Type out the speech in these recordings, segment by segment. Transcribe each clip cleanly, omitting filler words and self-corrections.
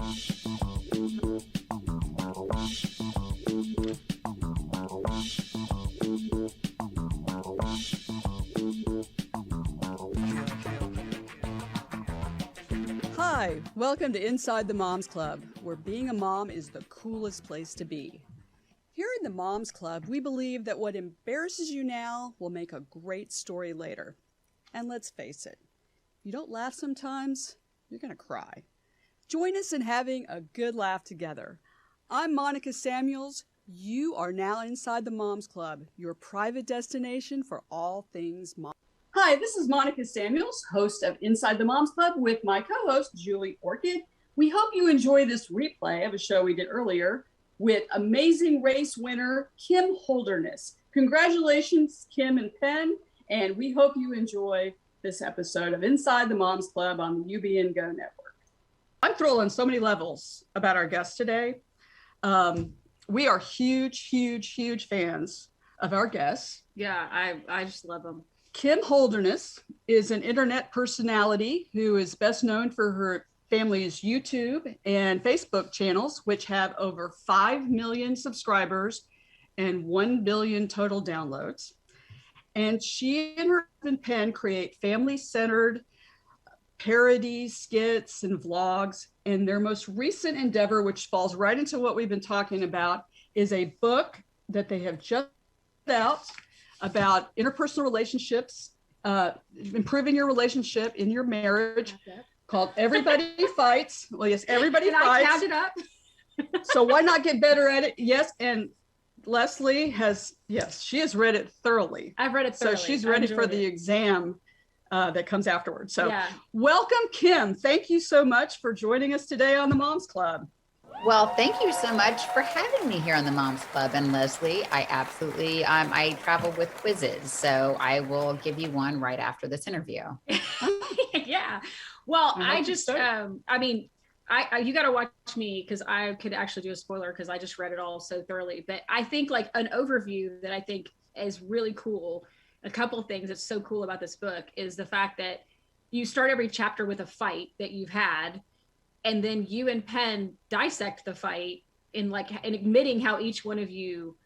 Hi, welcome to Inside the Moms Club, where being a mom is the coolest place to be. Here in the Moms Club, we believe that what embarrasses you now will make a great story later. And let's face it, if you don't laugh sometimes, you're going to cry. Join us in having a good laugh together. I'm Monica Samuels. You are now inside the Moms Club, your private destination for all things mom. Hi, this is Monica Samuels, host of Inside the Moms Club with my co-host, Julie Orchid. We hope you enjoy this replay of a show we did earlier with Amazing Race winner, Kim Holderness. Congratulations, Kim and Penn, and we hope you enjoy this episode of Inside the Moms Club on the UB & Go network. I'm thrilled on so many levels about our guest today. We are huge fans of our guests. Yeah, I just love them. Kim Holderness is an internet personality who is best known for her family's YouTube and Facebook channels, which have over 5 million subscribers and 1 billion total downloads. And she and her husband Penn create family-centered parody skits and vlogs. And their most recent endeavor, which falls right into what we've been talking about, is a book that they have just put out about interpersonal relationships, improving your relationship in your marriage, called Everybody Fights. Well, yes, Everybody Fights. I count it up. So why not get better at it? Yes, and Leslie she has read it thoroughly. I've read it thoroughly. So she's ready for the exam that comes afterwards. So Welcome, Kim. Thank you so much for joining us today on the Moms Club. Well, thank you so much for having me here on the Moms Club. And Leslie, I absolutely, I travel with quizzes, so I will give you one right after this interview. Yeah. Well, I just, you got to watch me because I could actually do a spoiler because I just read it all so thoroughly. But I think like an overview that I think is really cool. A couple of things that's so cool about this book is the fact that you start every chapter with a fight that you've had. And then you and Penn dissect the fight in admitting how each one of you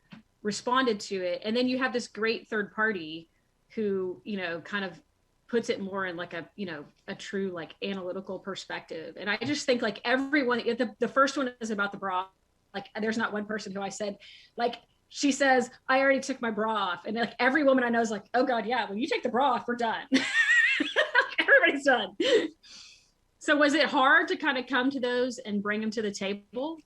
responded to it. And then you have this great third party who, kind of puts it more in like a true like analytical perspective. And I just think like everyone, the first one is about the bra. Like there's not one person who I said, like, she says, I already took my bra off. And like every woman I know is like, oh God, yeah, when you take the bra off, we're done. Everybody's done. So was it hard to kind of come to those and bring them to the table?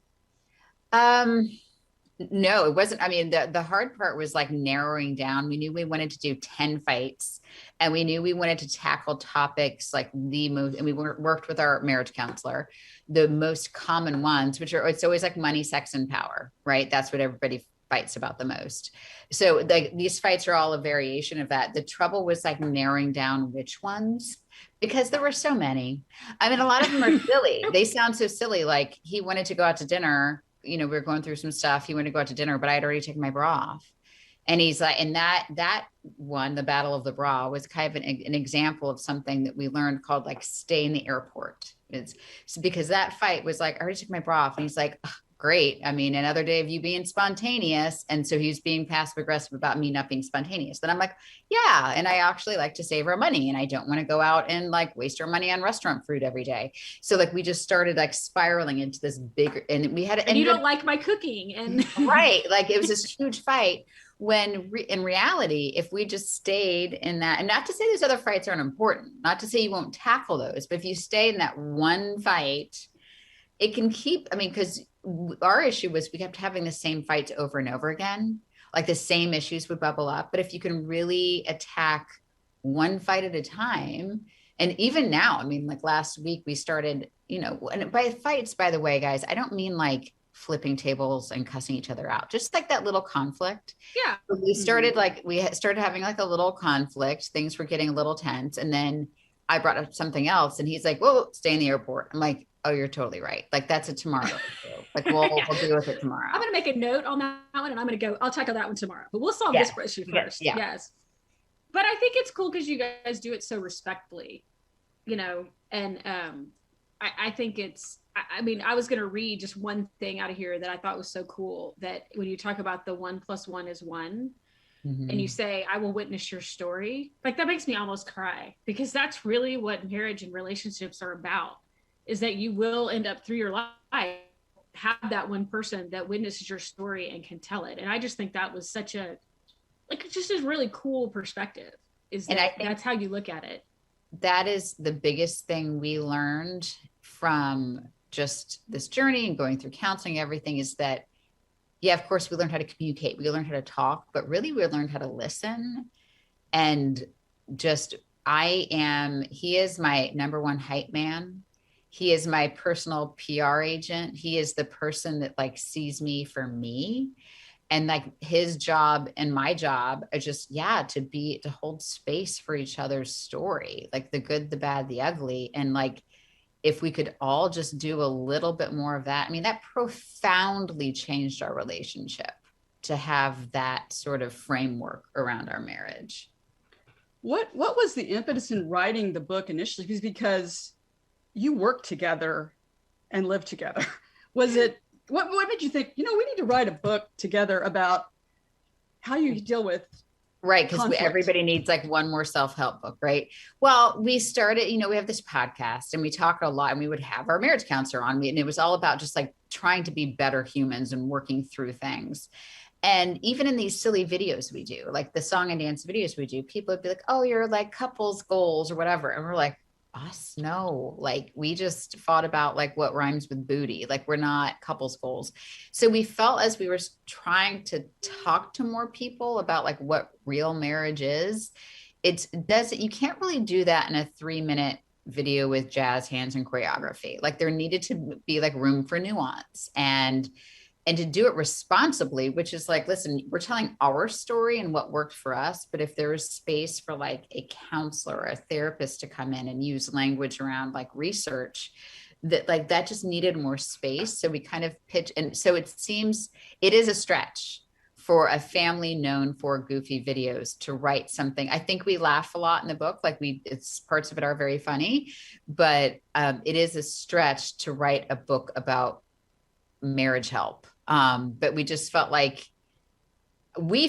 No, it wasn't. I mean, the hard part was like narrowing down. We knew we wanted to do 10 fights and we knew we wanted to tackle topics like and we worked with our marriage counselor, the most common ones, which are, it's always like money, sex, and power, right? That's what everybody fights about the most. So these fights are all a variation of that. The trouble was like narrowing down which ones, because there were so many. I mean, a lot of them are silly. They sound so silly. Like he wanted to go out to dinner. We were going through some stuff. He wanted to go out to dinner, but I had already taken my bra off. And he's like, and that one, the Battle of the Bra, was kind of an example of something that we learned called like stay in the airport. It's because that fight was like, I already took my bra off. And he's like, great. I mean, another day of you being spontaneous. And so he's being passive aggressive about me not being spontaneous. Then I'm like, yeah. And I actually like to save our money and I don't want to go out and like waste our money on restaurant food every day. So like, we just started like spiraling into this bigger, and we had, and you don't like my cooking and right. Like it was this huge fight when in reality, if we just stayed in that, and not to say those other fights aren't important, not to say you won't tackle those, but if you stay in that one fight, it can keep, because our issue was we kept having the same fights over and over again, like the same issues would bubble up. But if you can really attack one fight at a time, and even now, like last week we started, and by fights, by the way, guys, I don't mean like flipping tables and cussing each other out, just like that little conflict. Yeah. We started started having like a little conflict. Things were getting a little tense. And then I brought up something else and he's like, whoa, stay in the airport. I'm like, oh, you're totally right. Like that's a tomorrow issue. Like we'll deal with it tomorrow. I'm going to make a note on that one and I'll tackle that one tomorry, but we'll solve this issue first. Yeah. Yes. But I think it's cool because you guys do it so respectfully, and I think it's I mean, I was going to read just one thing out of here that I thought was so cool, that when you talk about the 1 + 1 is 1, and you say, I will witness your story, like that makes me almost cry, because that's really what marriage and relationships are about, is that you will end up through your life have that one person that witnesses your story and can tell it. And I just think that was such a, like, just a really cool perspective, is that, and I think that's how you look at it. That is the biggest thing we learned from just this journey and going through counseling, everything, is that, yeah, of course we learned how to communicate, we learned how to talk, but really we learned how to listen. And just, he is my number one hype man. He is my personal PR agent. He is the person that like sees me for me. And like his job and my job are just, to hold space for each other's story, like the good, the bad, the ugly. And like, if we could all just do a little bit more of that, I mean, that profoundly changed our relationship, to have that sort of framework around our marriage. What was the impetus in writing the book initially? Because you worked together and lived together. Was it, what made you think, we need to write a book together about how you deal with Right, because everybody needs like one more self-help book, right? Well, we started, we have this podcast and we talk a lot, and we would have our marriage counselor on me, and it was all about just like trying to be better humans and working through things. And even in these silly videos we do, like the song and dance videos we do, people would be like, oh, you're like couples goals or whatever. And we're like, us? No, like we just fought about like what rhymes with booty. Like we're not couples goals. So we felt, as we were trying to talk to more people about like what real marriage is, you can't really do that in a 3-minute video with jazz hands and choreography. Like there needed to be like room for nuance and to do it responsibly, which is like, listen, we're telling our story and what worked for us. But if there was space for like a counselor or a therapist to come in and use language around like research, that just needed more space. So we kind of pitch. And so it seems it is a stretch for a family known for goofy videos to write something. I think we laugh a lot in the book. Like it's parts of it are very funny, but it is a stretch to write a book about marriage help. But we just felt like we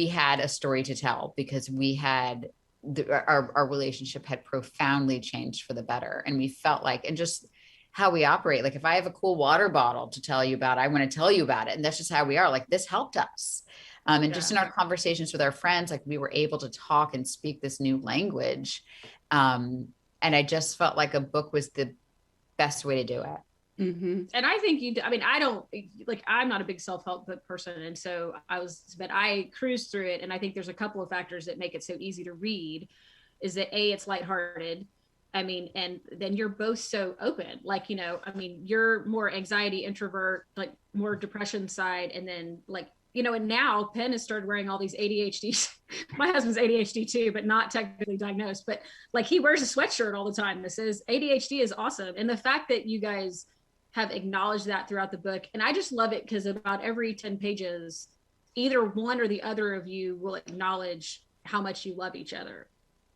had a story to tell, because we had our relationship had profoundly changed for the better. And we felt like, and just how we operate, like if I have a cool water bottle to tell you about, I want to tell you about it. And that's just how we are. Like this helped us. And just in our conversations with our friends, like we were able to talk and speak this new language. And I just felt like a book was the best way to do it. Mm-hmm. And I think I'm not a big self-help book person. And so but I cruised through it. And I think there's a couple of factors that make it so easy to read, is that it's lighthearted. I mean, and then you're both so open, like, you're more anxiety introvert, like more depression side. And then like, and now Penn has started wearing all these ADHD. My husband's ADHD too, but not technically diagnosed, but like he wears a sweatshirt all the time that says ADHD is awesome. And the fact that you guys have acknowledged that throughout the book. And I just love it, because about every 10 pages, either one or the other of you will acknowledge how much you love each other.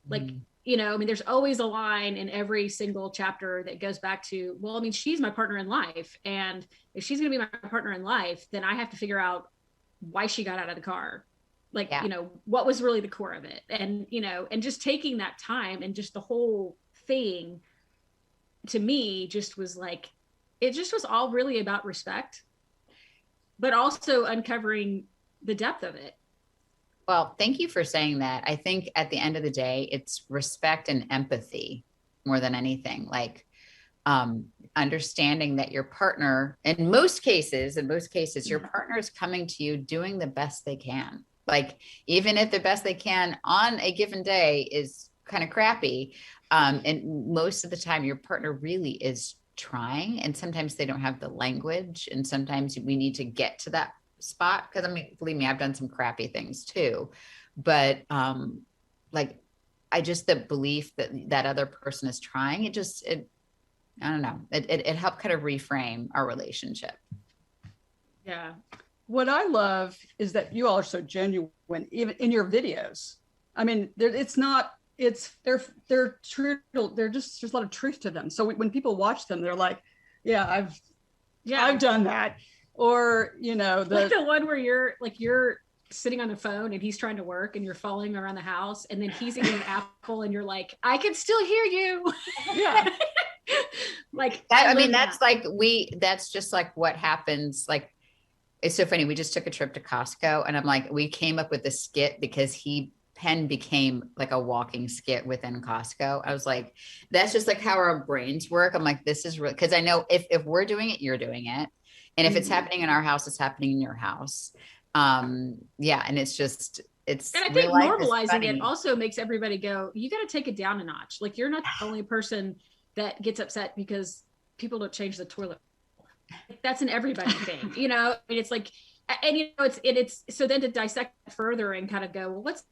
Like, there's always a line in every single chapter that goes back to, well, she's my partner in life. And if she's going to be my partner in life, then I have to figure out why she got out of the car. Like, what was really the core of it. And, and just taking that time, and just the whole thing to me just was like, it just was all really about respect, but also uncovering the depth of it. Well, thank you for saying that. I think at the end of the day, it's respect and empathy more than anything. Like understanding that your partner, in most cases, your partner is coming to you doing the best they can. Like, even if the best they can on a given day is kind of crappy. And most of the time your partner really is trying, and sometimes they don't have the language, and sometimes we need to get to that spot, because believe me, I've done some crappy things too, but like I just, the belief that other person is trying, I don't know, it helped kind of reframe our relationship. Yeah, what I love is that you all are so genuine, even in your videos. They're true. There's a lot of truth to them. So when people watch them, they're like, Yeah, I've done that. Or, like the one where you're sitting on the phone and he's trying to work and you're following around the house and then he's eating an apple and you're like, I can still hear you. Yeah. Like that, I mean, that's just like what happens. Like, it's so funny. We just took a trip to Costco and I'm like, we came up with a skit because Penn became like a walking skit within Costco. I was like, that's just like how our brains work. I'm like, this is real. Cause I know if we're doing it, you're doing it. And if it's happening in our house, it's happening in your house. Yeah. And it's and I think normalizing it also makes everybody go, you got to take it down a notch. Like you're not the only person that gets upset because people don't change the toilet. That's an everybody thing, I mean, it's like, and it's so then to dissect further and kind of go, well, what's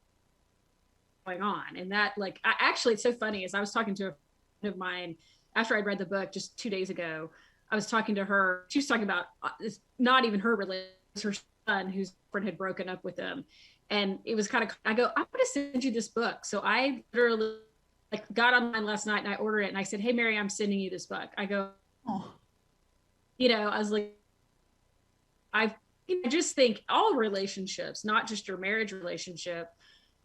going on? And that like, actually, it's so funny as I was talking to a friend of mine after I'd read the book just 2 days ago, I was talking to her. She was talking about it's not even her relationship, her son whose friend had broken up with him. And it was kind of, I go, I'm going to send you this book. So I literally like got online last night and I ordered it and I said, hey, Mary, I'm sending you this book. I go, oh. I was like, I just think all relationships, not just your marriage relationship,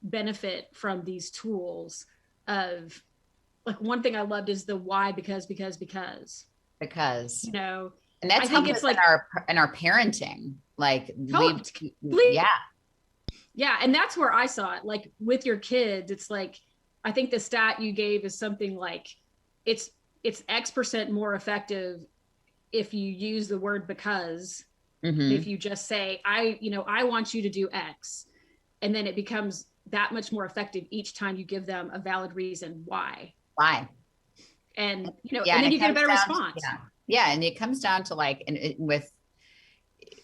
benefit from these tools of like, one thing I loved is the why, because, and that's how it's like in our parenting, like yeah. And that's where I saw it. Like with your kids, it's like, I think the stat you gave is something like it's X% more effective if you use the word because, if you just say, I want you to do X, and then it becomes that much more effective each time you give them a valid reason why. And, and then you get a better response. Yeah. And it comes down to like, with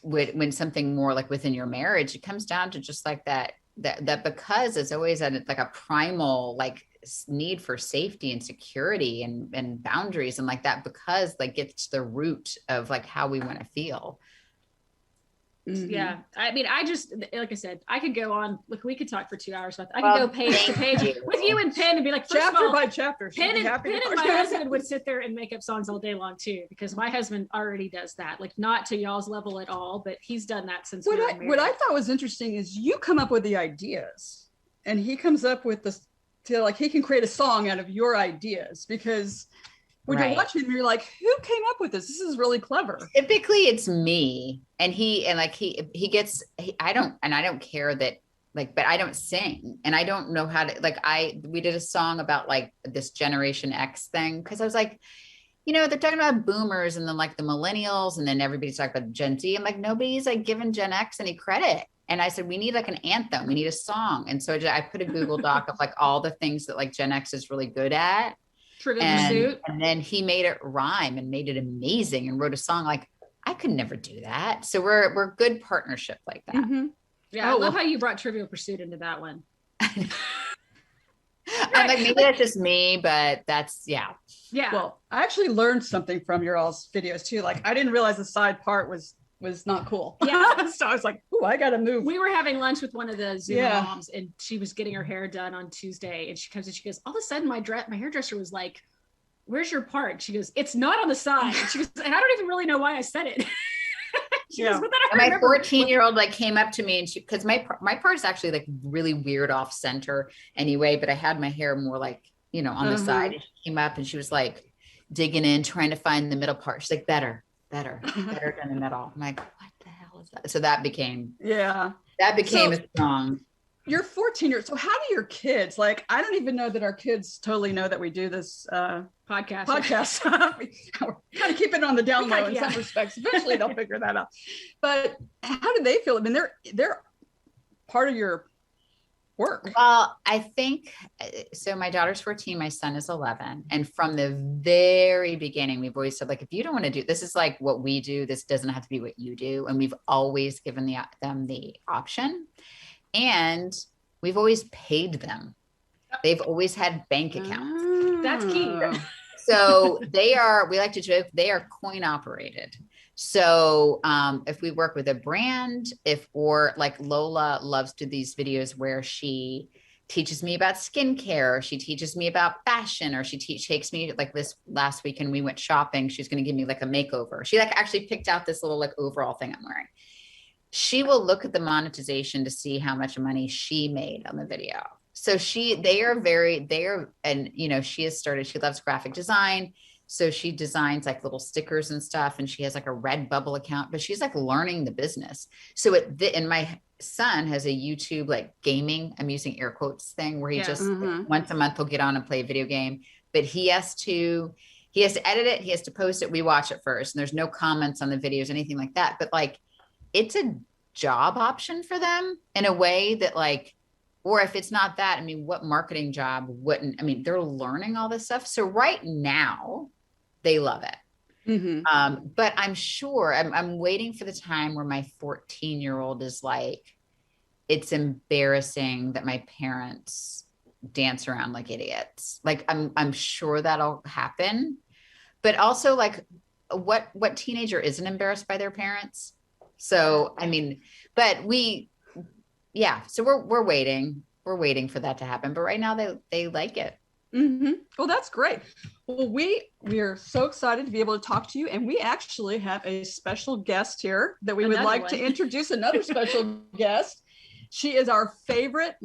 when something more like within your marriage, it comes down to just like that because it's always like a primal, like need for safety and security and boundaries and like that, because like it's the root of like how we want to feel. Yeah. I mean, I just, like I said, I could go on, like we could talk for 2 hours about that. I could go page to page with you and Penn and be like, chapter by chapter. Penn and my husband would sit there and make up songs all day long too, because my husband already does that. Like not to y'all's level at all, but he's done that since we were married. What I thought was interesting is you come up with the ideas and he comes up with like he can create a song out of your ideas, because when you're watching him, you're like, who came up with this? This is really clever. Typically it's me and he gets, I don't care that like, but I don't sing and I don't know how to, like, we did a song about like this Generation X thing. Cause I was like, they're talking about boomers and then like the millennials and then everybody's talking about Gen Z. I'm like, nobody's like giving Gen X any credit. And I said, we need like an anthem. We need a song. And so I put a Google Doc of like all the things that like Gen X is really good at. Trivial Pursuit. And then he made it rhyme and made it amazing and wrote a song. Like I could never do that. So we're good partnership like that. Mm-hmm. Yeah. I love how you brought Trivial Pursuit into that one. I'm like, maybe that's just me, but that's, yeah. Well, I actually learned something from your all's videos too. Like I didn't realize the side part was not cool. Yeah. So I was like, oh, I got to move. We were having lunch with one of the Zoom moms and she was getting her hair done on Tuesday. And she comes and she goes, all of a sudden my hairdresser was like, where's your part? She goes, it's not on the side. She goes, and I don't even really know why I said it. She goes, but then my 14-year-old like came up to me and because my part is actually like really weird off center anyway, but I had my hair more like, on the side. And she came up and she was like digging in, trying to find the middle part. She's like, better than the middle. I'm like, what the hell is that? So that became a song. You're 14 years. So how do your kids, like, I don't even know that our kids totally know that we do this podcast. We're kind of keeping it on the down low in some respects. Eventually they'll figure that out. But how do they feel? I mean, they're part of your work. Well, I think, so my daughter's 14, my son is 11. And from the very beginning, we've always said, like, if you don't want to do, this is like what we do, this doesn't have to be what you do. And we've always given them the option. And we've always paid them. They've always had bank accounts. That's key. So we like to joke, they are coin operated. So if we work with a brand, or like Lola loves to do these videos where she teaches me about skincare, or she teaches me about fashion, or she takes me, like this last weekend we went shopping. She's going to give me like a makeover. She like actually picked out this little like overall thing I'm wearing. She will look at the monetization to see how much money she made on the video. So and you know, she loves graphic design. So she designs like little stickers and stuff. And she has like a Redbubble account, but she's like learning the business. So and my son has a YouTube, like gaming, I'm using air quotes thing, where he just once a month will get on and play a video game, but he has to edit it. He has to post it. We watch it first, and there's no comments on the videos, anything like that. But like, it's a job option for them in a way that like, or if it's not that, I mean, what marketing job wouldn't, I mean, they're learning all this stuff. So right now they love it. But I'm sure I'm waiting for the time where my 14-year-old is like, it's embarrassing that my parents dance around like idiots. Like I'm sure that'll happen, but also like what teenager isn't embarrassed by their parents? So, I mean, but so we're waiting for that to happen. But right now they like it. Well, that's great. Well, we are so excited to be able to talk to you. And we actually have a special guest here that we would like to introduce, another special guest. She is our favorite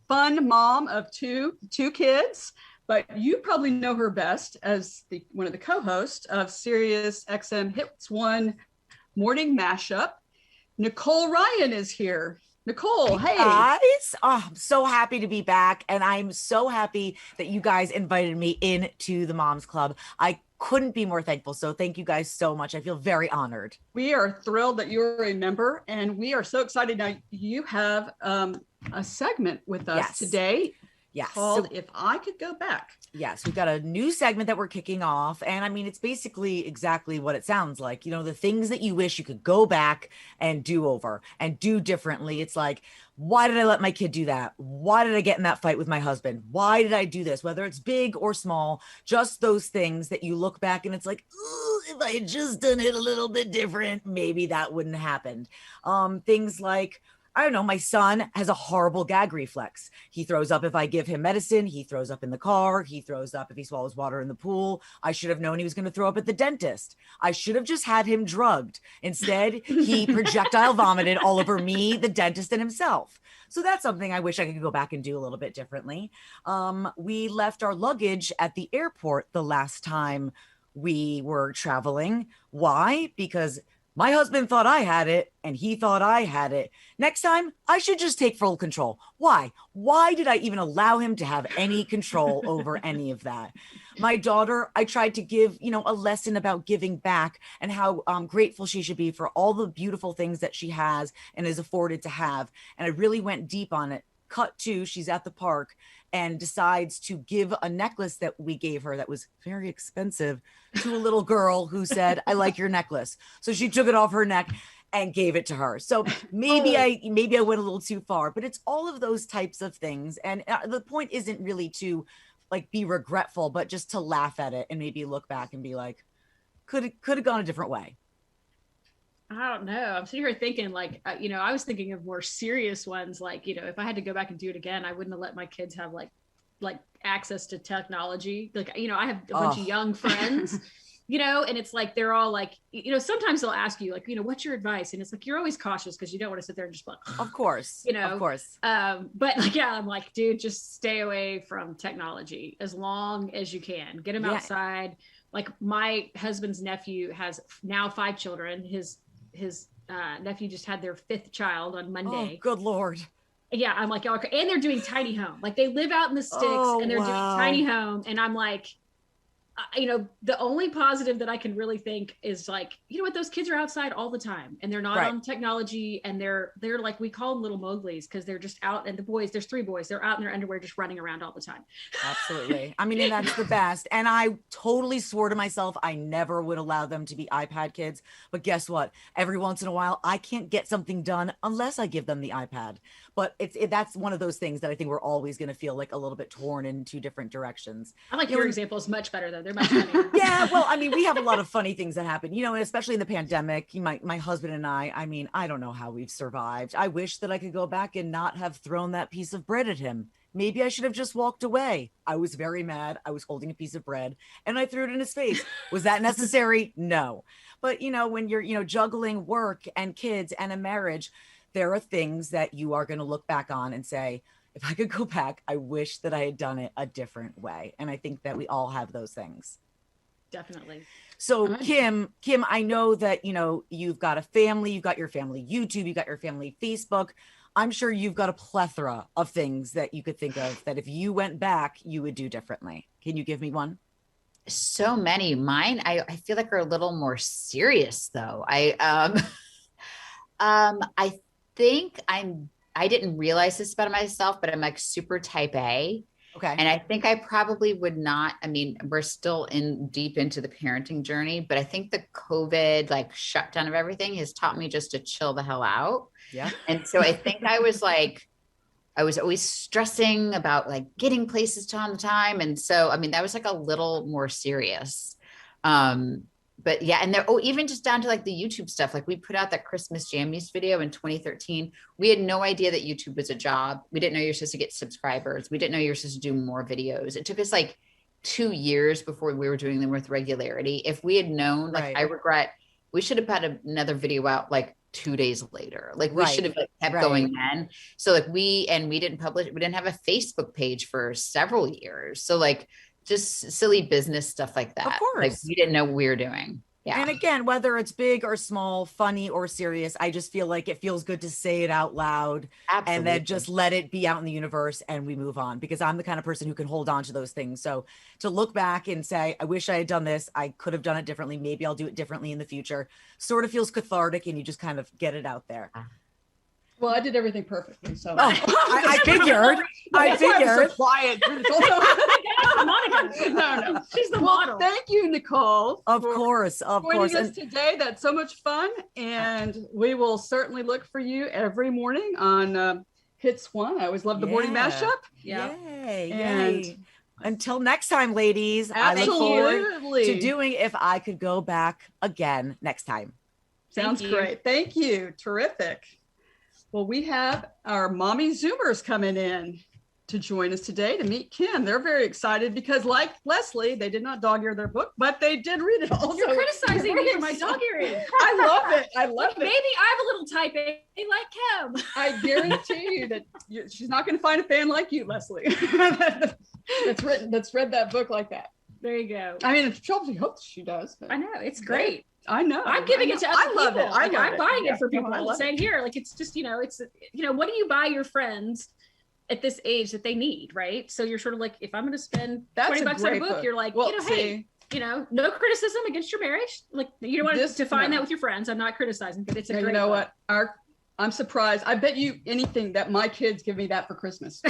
fun mom of two kids, but you probably know her best as one of the co-hosts of Sirius XM Hits One Morning Mashup. Nicole Ryan is here. Nicole, hey guys. Oh, I'm so happy to be back. And I'm so happy that you guys invited me into the Moms Club. I couldn't be more thankful. So thank you guys so much. I feel very honored. We are thrilled that you're a member, and we are so excited. Now you have a segment with us today. Yes. Called If I Could Go Back. Yes, we've got a new segment that we're kicking off. And I mean, it's basically exactly what it sounds like. You know, the things that you wish you could go back and do over and do differently. It's like, why did I let my kid do that? Why did I get in that fight with my husband? Why did I do this? Whether it's big or small, just those things that you look back and it's like, if I had just done it a little bit different, maybe that wouldn't have happened. Things like, I don't know, my son has a horrible gag reflex. He throws up if I give him medicine. He throws up in the car. He throws up if he swallows water in the pool. I should have known he was going to throw up at the dentist. I should have just had him drugged. Instead, he projectile vomited all over me, the dentist, and himself. So that's something I wish I could go back and do a little bit differently. We left our luggage at the airport the last time we were traveling. Why? Because my husband thought I had it and he thought I had it. Next time, I should just take full control. Why? Why did I even allow him to have any control over any of that? My daughter, I tried to give, a lesson about giving back and how grateful she should be for all the beautiful things that she has and is afforded to have. And I really went deep on it. Cut to, she's at the park and decides to give a necklace that we gave her that was very expensive to a little girl who said, I like your necklace. So she took it off her neck and gave it to her. So maybe I went a little too far, but it's all of those types of things. And the point isn't really to like be regretful, but just to laugh at it and maybe look back and be like, could have gone a different way. I don't know. I'm sitting here thinking like, I was thinking of more serious ones. Like, if I had to go back and do it again, I wouldn't have let my kids have like access to technology. Like, I have a bunch of young friends, and it's like, they're all like, sometimes they'll ask you like, what's your advice? And it's like, you're always cautious because you don't want to sit there and just like, of course. But like, yeah, I'm like, dude, just stay away from technology as long as you can. Get them outside. Like my husband's nephew has now 5 children. His nephew just had their 5th child on Monday. Oh, good Lord. Yeah. I'm like, okay. And they're doing tiny home. Like they live out in the sticks and they're doing tiny home. And I'm like, the only positive that I can really think is like, those kids are outside all the time and they're not on technology and they're like, we call them little Mowglis because they're just out, and the boys, there's 3 boys, they're out in their underwear, just running around all the time. Absolutely. I mean, and that's the best. And I totally swore to myself, I never would allow them to be iPad kids, but guess what? Every once in a while, I can't get something done unless I give them the iPad. But that's one of those things that I think we're always going to feel like a little bit torn in 2 different directions. I like your example is much better than They're much funnier. Yeah, well, I mean, we have a lot of funny things that happen, and especially in the pandemic. My husband and I mean, I don't know how we've survived. I wish that I could go back and not have thrown that piece of bread at him. Maybe I should have just walked away. I was very mad. I was holding a piece of bread and I threw it in his face. Was that necessary? No. But, when you're, juggling work and kids and a marriage, there are things that you are going to look back on and say, if I could go back, I wish that I had done it a different way. And I think that we all have those things. Definitely. So Kim, I know that, you've got a family, you've got your family YouTube, you've got your family Facebook. I'm sure you've got a plethora of things that you could think of that if you went back, you would do differently. Can you give me one? So many. Mine, I feel like are a little more serious though. I think I didn't realize this about myself, but I'm like super type A. Okay. And I think I probably would not, we're still deep into the parenting journey, but I think the COVID shutdown of everything has taught me just to chill the hell out. Yeah. And so I think I was always stressing about getting places on the time. And so, that was a little more serious. But yeah, and even just down to the YouTube stuff, we put out that Christmas Jammies video in 2013. We had no idea that YouTube was a job. We didn't know you're supposed to get subscribers. We didn't know you were supposed to do more videos. It took us 2 years before we were doing them with regularity. If we had known, Right. I regret, we should have had another video out 2 days later. We Right. should have kept Right. going then. So we didn't publish, we didn't have a Facebook page for several years. So just silly business stuff like that. Of course. We didn't know what we were doing. Yeah. And again, whether it's big or small, funny or serious, I just feel like it feels good to say it out loud. Absolutely. And then just let it be out in the universe and we move on, because I'm the kind of person who can hold on to those things. So to look back and say, I wish I had done this, I could have done it differently, maybe I'll do it differently in the future, sort of feels cathartic, and you just kind of get it out there. Well, I did everything perfectly. So I figured. I figured. So quiet. Monica. No. She's the model. Thank you, Nicole. Of for course. joining us today. That's so much fun. And we will certainly look for you every morning on Hits One. I always love the morning Yeah. mashup. Yay. And Yay. Until next time, ladies, I look forward to doing If I Could Go Back again next time. Sounds great. Thank you. Terrific. Well, we have our mommy Zoomers coming in to join us today to meet Kim. They're very excited because, like Leslie, they did not dog-ear their book, but they did read it all. You're criticizing me for my dog earring. I love it. I love it. Maybe I'm a little type A like Kim. I guarantee you that she's not going to find a fan like you, Leslie. that's read that book like that. There you go. She hopes she does. I know, it's great. I know. I'm giving it to other people. I love it. I'm buying it for people. I I'm love saying here, it's just, it's, what do you buy your friends at this age that they need, right? So you're sort of if I'm going to spend $20 on a book, you're like, hey, no criticism against your marriage. You don't want to define that with your friends. I'm not criticizing, but it's a great book. What? I'm surprised. I bet you anything that my kids give me that for Christmas.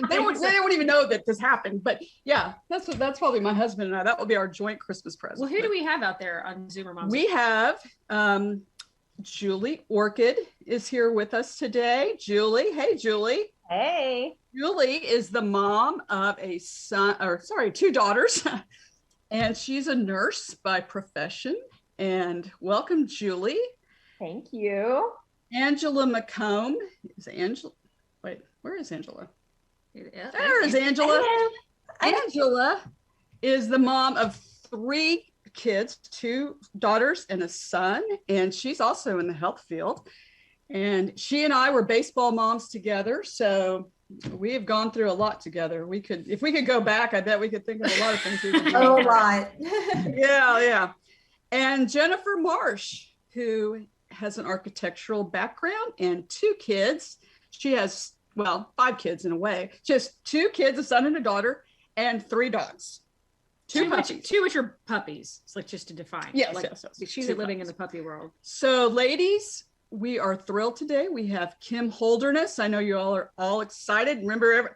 They won't even know that this happened, but yeah, that's probably my husband and I. That will be our joint Christmas present. Well, who do we have out there on Zoomer Moms? We have Julie Orchid is here with us today. Julie, hey Julie. Hey. Julie is the mom of two daughters, and she's a nurse by profession. And welcome, Julie. Thank you. Angela McComb is Angela. Wait, where is Angela? Yeah. There is Angela. Hello. Angela is the mom of 3 kids, 2 daughters and a son, and she's also in the health field. And she and I were baseball moms together, so we have gone through a lot together. If we could go back, I bet we could think of a lot of things we could do. A lot. Yeah. And Jennifer Marsh, who has an architectural background and 2 kids. She has 5 kids in a way. Just 2 kids, a son and a daughter, and 3 dogs. 2 puppies. 2 which are puppies. It's just to define. Yes. She's 2 living puppies. in the puppy world. So, ladies, we are thrilled today. We have Kim Holderness. I know you all are all excited. Remember,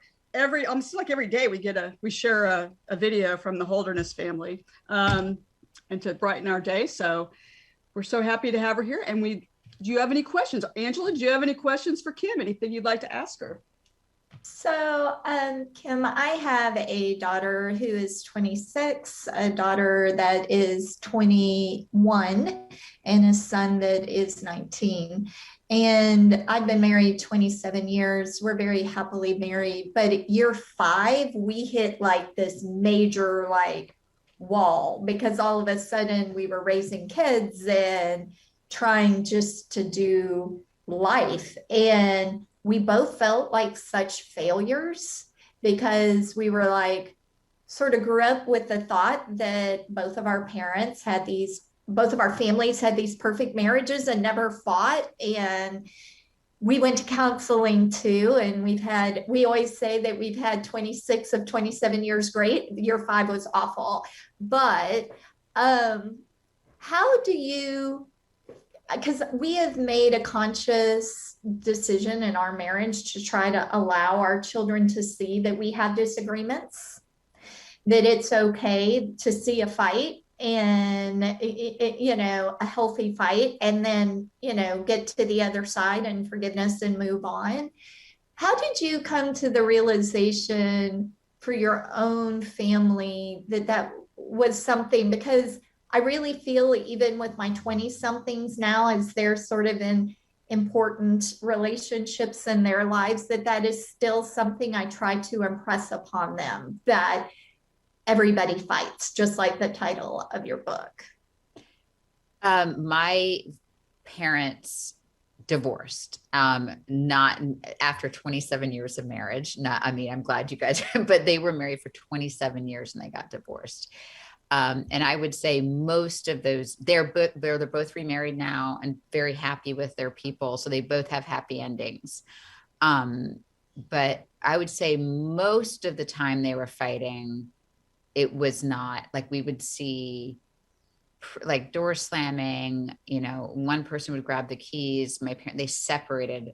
almost like every day we share a video from the Holderness family, and to brighten our day. So, we're so happy to have her here. And do you have any questions? Angela, do you have any questions for Kim? Anything you'd like to ask her? So, Kim, I have a daughter who is 26, a daughter that is 21, and a son that is 19. And I've been married 27 years. We're very happily married. But at year 5, we hit like this major like wall because all of a sudden we were raising kids and trying just to do life. And we both felt like such failures because we were like, sort of grew up with the thought that both of our parents had these, both of our families had these perfect marriages and never fought. And we went to counseling too. And we always say that we've had 26 of 27 years great. Year 5 was awful. But how do you, because we have made a conscious decision in our marriage to try to allow our children to see that we have disagreements, that it's okay to see a fight and a healthy fight, and then get to the other side and forgiveness and move on. How did you come to the realization for your own family that that was something? Because I really feel even with my 20 somethings now, as they're sort of in important relationships in their lives, that that is still something I try to impress upon them, that everybody fights, just like the title of your book. My parents divorced, not after 27 years of marriage. I'm glad you guys, but they were married for 27 years and they got divorced. And I would say most of those, they're both remarried now and very happy with their people. So they both have happy endings. But I would say most of the time they were fighting, it was not like we would see like door slamming, one person would grab the keys. They separated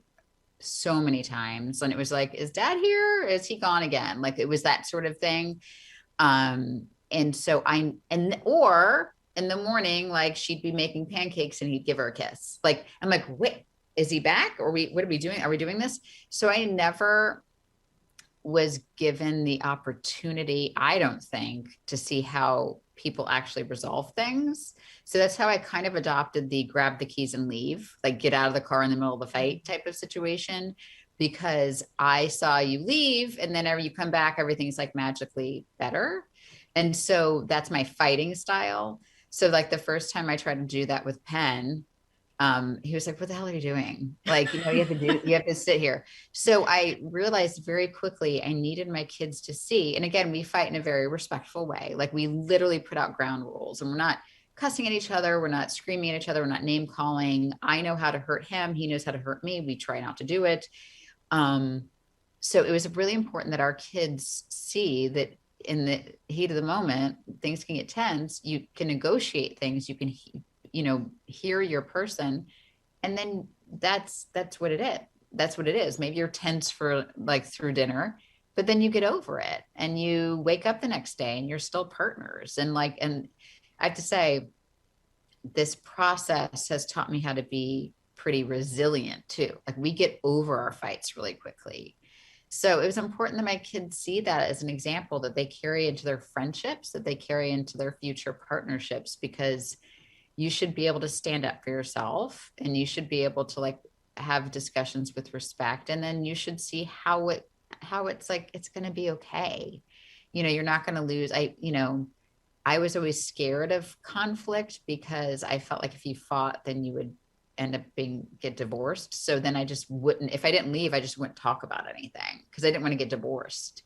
so many times. And it was like, is dad here? Is he gone again? Like it was that sort of thing. And so or in the morning, like she'd be making pancakes and he'd give her a kiss. Like, I'm like, wait, is he back? What are we doing? Are we doing this? So I never was given the opportunity, I don't think, to see how people actually resolve things. So that's how I kind of adopted the grab the keys and leave, like get out of the car in the middle of the fight type of situation, because I saw you leave and then you come back, everything's like magically better. And so that's my fighting style. So like the first time I tried to do that with Penn, he was like, what the hell are you doing? Like, you have to sit here. So I realized very quickly I needed my kids to see. And again, we fight in a very respectful way. Like we literally put out ground rules and we're not cussing at each other. We're not screaming at each other. We're not name calling. I know how to hurt him. He knows how to hurt me. We try not to do it. So it was really important that our kids see that in the heat of the moment, things can get tense. You can negotiate things. You can, hear your person. And then that's what it is. That's what it is. Maybe you're tense for like through dinner, but then you get over it and you wake up the next day and you're still partners. And I have to say, this process has taught me how to be pretty resilient too. Like we get over our fights really quickly. So it was important that my kids see that as an example that they carry into their friendships, that they carry into their future partnerships, because you should be able to stand up for yourself and you should be able to like have discussions with respect. And then you should see how it's like, it's going to be okay. You're not going to lose. I was always scared of conflict because I felt like if you fought, then you would end up get divorced. So then I just wouldn't, if I didn't leave, I just wouldn't talk about anything because I didn't want to get divorced.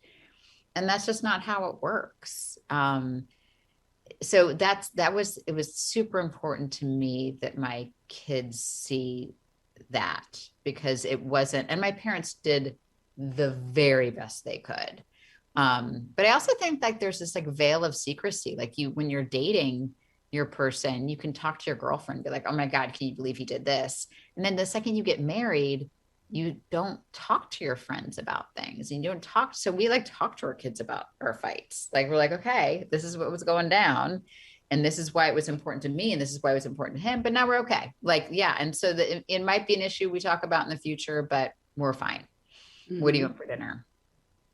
And that's just not how it works. So it was super important to me that my kids see that, because it wasn't, and my parents did the very best they could. But I also think like there's this like veil of secrecy. Like when you're dating your person, you can talk to your girlfriend, be like, oh my God, can you believe he did this? And then the second you get married, you don't talk to your friends about things and you don't talk. So we like talk to our kids about our fights. Like, we're like, okay, this is what was going down. And this is why it was important to me. And this is why it was important to him, but now we're okay. Like, yeah. And so it might be an issue we talk about in the future, but we're fine. What do you want for dinner?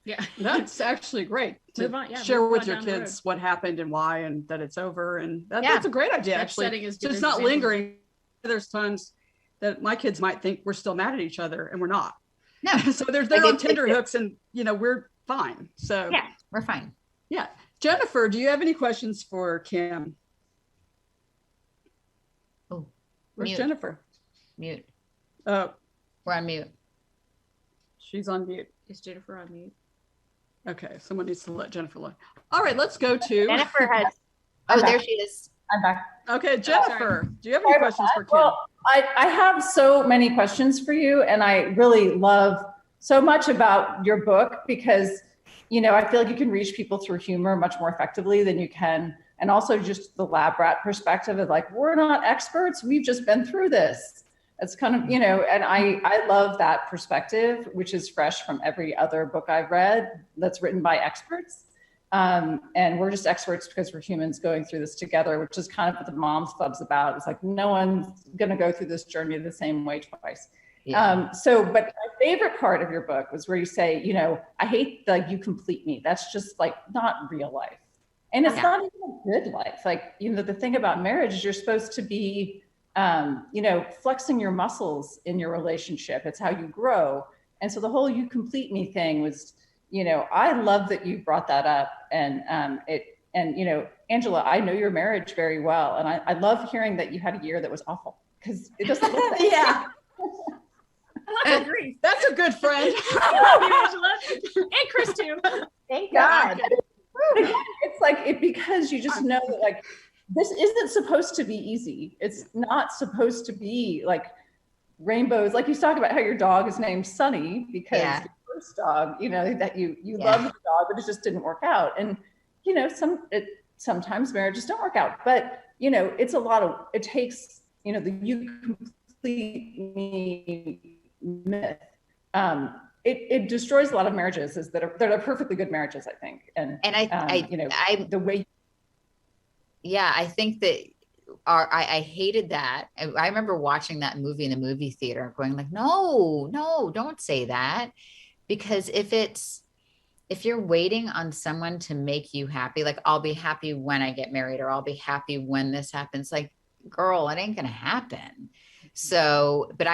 Yeah. That's actually great to Move on, yeah, share move with on your down the road. kids what happened and why, and that it's over. And Yeah. that's a great idea, That's actually. setting as So good it's as not example. lingering. There's times that my kids might think we're still mad at each other and we're not. No. So they're Like on tender hooks, and we're fine. So Yeah, we're fine. yeah. Jennifer, do you have any questions for Kim? Oh, Where's mute. Jennifer? Mute. Oh, We're on mute. she's on mute. Is Jennifer on mute? Okay, someone needs to let Jennifer know. All right, let's go to Jennifer has. Oh, there she is. I'm back. Okay, Jennifer, do you have any Sorry about questions that. for Kim? Well, I have so many questions for you, and I really love so much about your book because, I feel like you can reach people through humor much more effectively than you can. And also just the lab rat perspective of like, we're not experts. We've just been through this. It's kind of, and I love that perspective, which is fresh from every other book I've read that's written by experts. And we're just experts because we're humans going through this together, which is kind of what the Moms Club's about. It's like, no one's going to go through this journey the same way twice. Yeah. But my favorite part of your book was where you say, I hate the you complete me. That's just like not real life. And it's not even a good life. Like, the thing about marriage is you're supposed to be, flexing your muscles in your relationship. It's how you grow. And so the whole you complete me thing was, I love that you brought that up. And Angela, I know your marriage very well. And I love hearing that you had a year that was awful because it doesn't look that Yeah. I agree. That's a good friend. I love you, Angela. And Chris too. Thank God. It's like because you just know that like this isn't supposed to be easy. It's not supposed to be like rainbows. Like you talk about how your dog is named Sunny because your first dog, that you loved the dog, but it just didn't work out. And sometimes marriages don't work out. But it's it takes the you complete me myth. It destroys a lot of marriages that are perfectly good marriages, I think. And I the way. Yeah, I think that I hated that. I remember watching that movie in the movie theater going like, no, don't say that. Because if you're waiting on someone to make you happy, like I'll be happy when I get married, or I'll be happy when this happens, like, girl, it ain't going to happen. So, but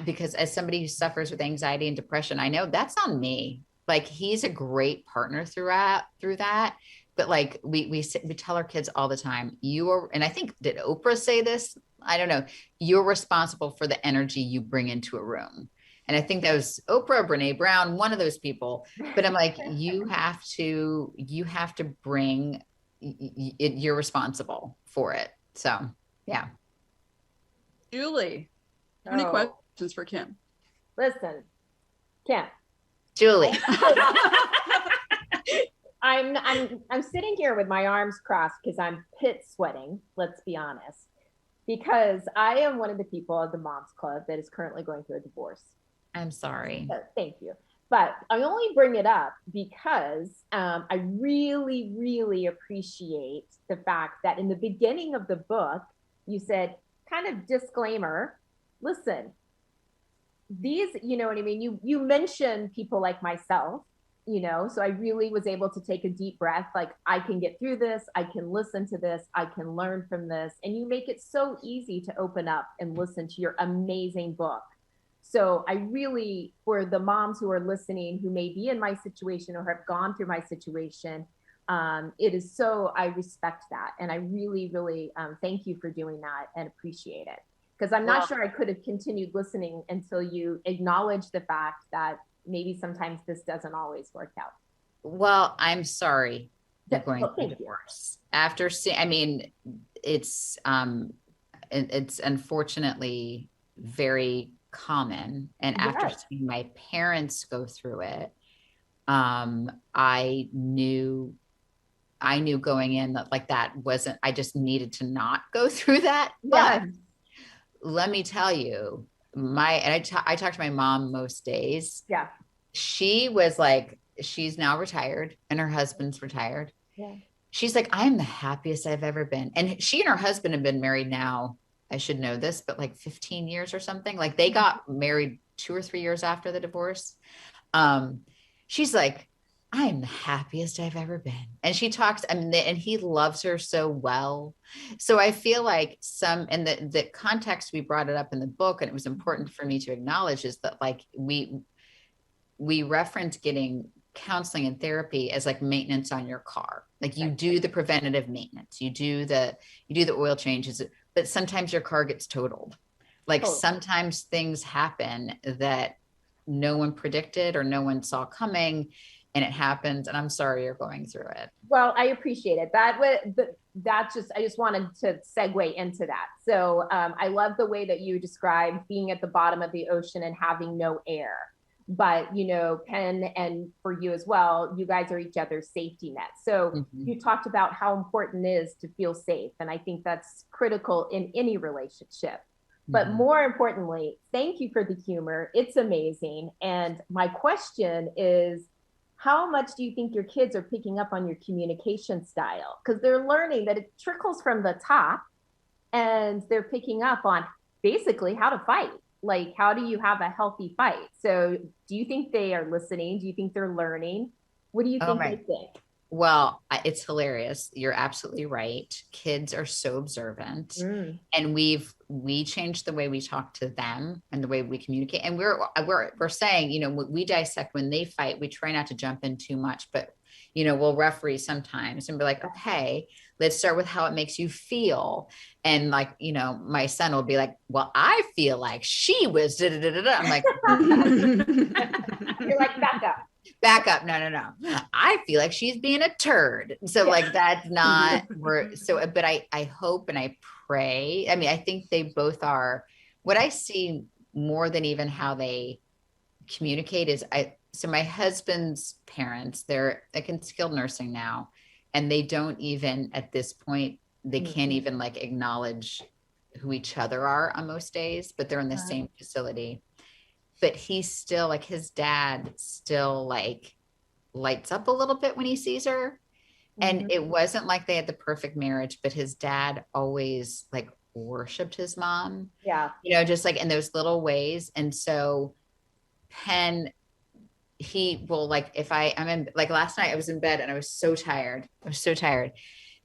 because as somebody who suffers with anxiety and depression, I know that's on me. Like he's a great partner through that. But like we tell our kids all the time, and I think, did Oprah say this? I don't know. You're responsible for the energy you bring into a room. And I think that was Oprah or Brene Brown, one of those people. But I'm like, you have to bring it. You're responsible for it. So, yeah. Julie, any questions for Kim? Listen, Kim. Julie. I'm sitting here with my arms crossed because I'm pit sweating, let's be honest, because I am one of the people of the Moms Club that is currently going through a divorce. I'm sorry. So, thank you. But I only bring it up because I really, really appreciate the fact that in the beginning of the book, you said, kind of disclaimer, listen, these, you know what I mean? You mentioned people like myself, so I really was able to take a deep breath. Like, I can get through this. I can listen to this. I can learn from this. And you make it so easy to open up and listen to your amazing book. So I really, for the moms who are listening, who may be in my situation or have gone through my situation, it is so, I respect that. And I really, really thank you for doing that and appreciate it. Because I'm not sure I could have continued listening until you acknowledge the fact that maybe sometimes this doesn't always work out. Well, I'm sorry you're going through Thank divorce. After seeing, it's unfortunately very common. And after seeing my parents go through it, I knew going in that like that wasn't, I just needed to not go through that. Yeah. But let me tell you, I talk to my mom most days. Yeah. She was like, she's now retired and her husband's retired. Yeah. She's like, I'm the happiest I've ever been. And she and her husband have been married now, I should know this, but like 15 years or something. Like they got married 2 or 3 years after the divorce. She's like, I'm the happiest I've ever been. And she talks, I mean, and he loves her so well. So I feel like and the context, we brought it up in the book, and it was important for me to acknowledge, is that like we reference getting counseling and therapy as like maintenance on your car. Like you do the preventative maintenance, you do the oil changes, but sometimes your car gets totaled. Like sometimes things happen that no one predicted or no one saw coming, and it happens. And I'm sorry you're going through it. Well, I appreciate it. I just wanted to segue into that. So I love the way that you described being at the bottom of the ocean and having no air. But, you know, Penn, and for you as well, you guys are each other's safety net. So you talked about how important it is to feel safe. And I think that's critical in any relationship. But more importantly, thank you for the humor. It's amazing. And my question is, how much do you think your kids are picking up on your communication style? Because they're learning that it trickles from the top, and they're picking up on basically how to fight. Like, how do you have a healthy fight? So do you think they are listening? Do you think they're learning? What do you think they think? Well, it's hilarious. You're absolutely right. Kids are so observant, and we changed the way we talk to them and the way we communicate. And we're saying, you know, we dissect when they fight. We try not to jump in too much, but you know, we'll referee sometimes and be like, okay, let's start with how it makes you feel. And like, you know, my son will be like, well, I feel like she was da, da, da, da, da. I'm like, you're like, back up. No. I feel like she's being a turd. So like, that's not but I hope and I pray. I mean, I think they both are. What I see more than even how they communicate is so my husband's parents, they're like in skilled nursing now, and they don't even at this point, they can't even like acknowledge who each other are on most days, but they're in the same facility. But he's still like, his dad still like lights up a little bit when he sees her. And it wasn't like they had the perfect marriage, but his dad always like worshiped his mom. Yeah. You know, just like in those little ways. And so Penn, he will like, if I'm in, like last night I was in bed and I was so tired.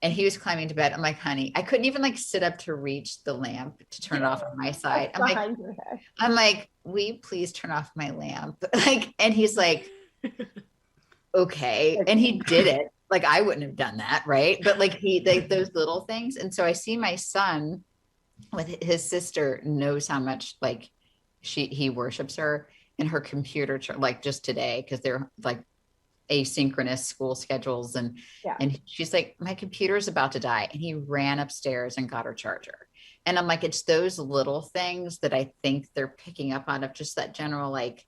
And he was climbing to bed. I'm like, honey, I couldn't even like sit up to reach the lamp to turn it off on my side. I'm like, will you please turn off my lamp? Like, and he's like, okay. And he did it. Like, I wouldn't have done that. Right. But like those little things. And so I see my son with his sister knows how much like he worships her in her computer, like just today, because they're like asynchronous school schedules. And she's like, my computer's about to die. And he ran upstairs and got her charger. And I'm like, it's those little things that I think they're picking up on, of just that general, like,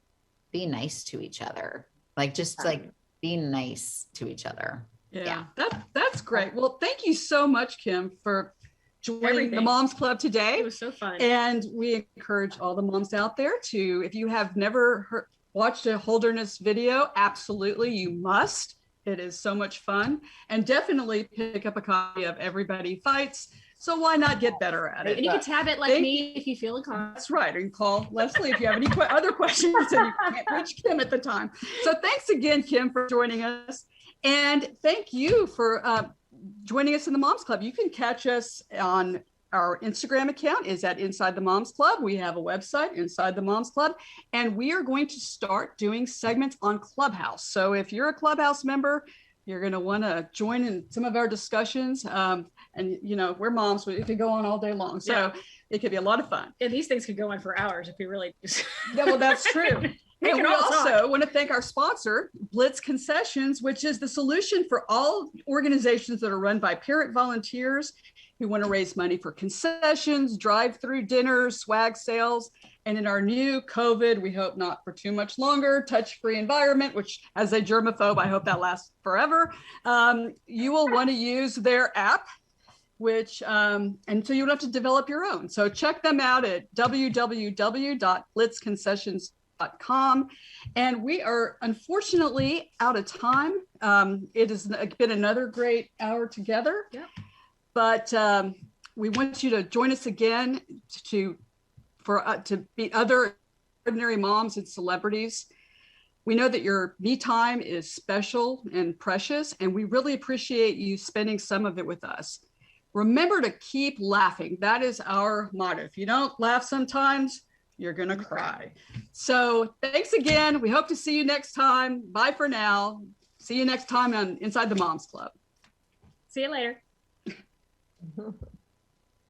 be nice to each other. Like, just like be nice to each other. Yeah. That's great. Well, thank you so much, Kim, for joining the Moms Club today. It was so fun. And we encourage all the moms out there to, if you have never watched a Holderness video, absolutely, you must. It is so much fun. And definitely pick up a copy of Everybody Fights. So why not get better at it? And you can tab it like me if you feel inclined. That's right. And call Leslie if you have any other questions and you can't reach Kim at the time. So thanks again, Kim, for joining us. And thank you for joining us in the Moms Club. You can catch us on our Instagram account is at Inside the Moms Club. We have a website, Inside the Moms Club, and we are going to start doing segments on Clubhouse. So if you're a Clubhouse member, you're going to want to join in some of our discussions. And, you know, we're moms, it could go on all day long. So it could be a lot of fun. And these things could go on for hours if we really just... Yeah, well, that's true. And we also want to thank our sponsor, Blitz Concessions, which is the solution for all organizations that are run by parent volunteers who want to raise money for concessions, drive-through dinners, swag sales. And in our new COVID, we hope not for too much longer, touch-free environment, which as a germaphobe, I hope that lasts forever. You will want to use their app, which, and so you don't have to develop your own. So check them out at www.blitzconcessions.com. And we are unfortunately out of time. It has been another great hour together. Yep. But we want you to join us again to meet other extraordinary moms and celebrities. We know that your me time is special and precious, and we really appreciate you spending some of it with us. Remember to keep laughing. That is our motto. If you don't laugh sometimes, you're going to cry. So thanks again. We hope to see you next time. Bye for now. See you next time on Inside the Moms Club. See you later.